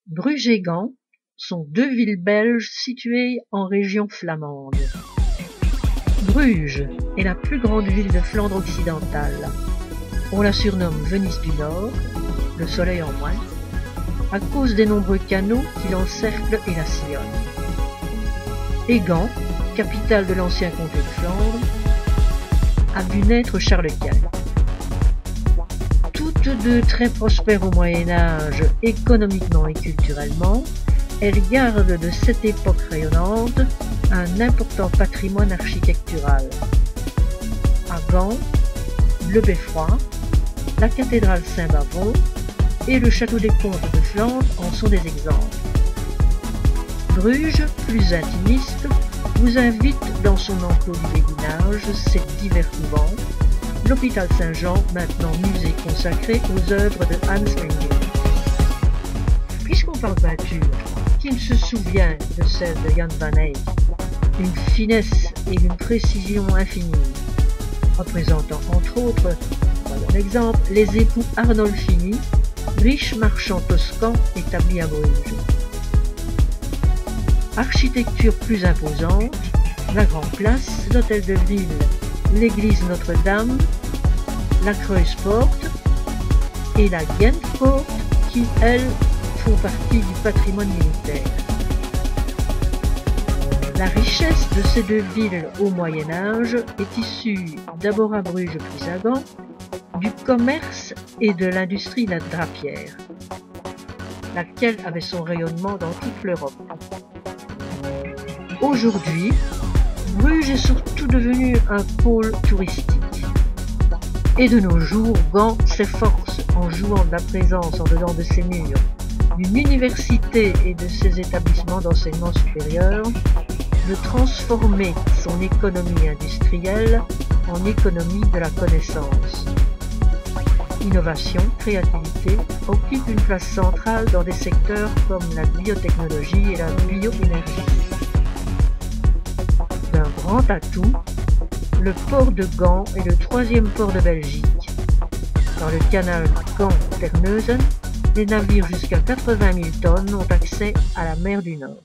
Bruges et Gand sont deux villes belges situées en région flamande. Bruges est la plus grande ville de Flandre occidentale. On la surnomme Venise du Nord, le soleil en moins, à cause des nombreux canaux qui l'encerclent et la sillonnent. Et Gand, capitale de l'ancien comté de Flandre, a vu naître Charles Quint. Toutes deux très prospères au Moyen-Âge, économiquement et culturellement, elles gardent de cette époque rayonnante un important patrimoine architectural. À Gand, le Beffroi, la cathédrale Saint-Bavon et le château des comtes de Flandre en sont des exemples. Bruges, plus intimiste, vous invite dans son enclos du béguinage, ses divers couvents, l'hôpital Saint-Jean, maintenant musée consacré aux œuvres de Hans Memling. Puisqu'on parle peinture, qui ne se souvient de celle de Jan van Eyck, d'une finesse et d'une précision infinie, représentant entre autres, voyons l'exemple, les époux Arnolfini, riches marchands toscans établis à Bruges. Architecture plus imposante, la Grande Place, l'hôtel de ville, l'église Notre-Dame, la Kruisporte et la Gentpoort qui, elles, font partie du patrimoine militaire. La richesse de ces deux villes au Moyen-Âge est issue, d'abord à Bruges puis à Gand, du commerce et de l'industrie drapière, laquelle avait son rayonnement dans toute l'Europe. Aujourd'hui, Bruges est surtout devenu un pôle touristique. Et de nos jours, Gand s'efforce, en jouant de la présence en dedans de ses murs, d'une université et de ses établissements d'enseignement supérieur, de transformer son économie industrielle en économie de la connaissance. Innovation, créativité occupent une place centrale dans des secteurs comme la biotechnologie et la bioénergie. D'un grand atout, le port de Gand est le troisième port de Belgique. Dans le canal Gand-Terneuzen, les navires jusqu'à 80 000 tonnes ont accès à la mer du Nord.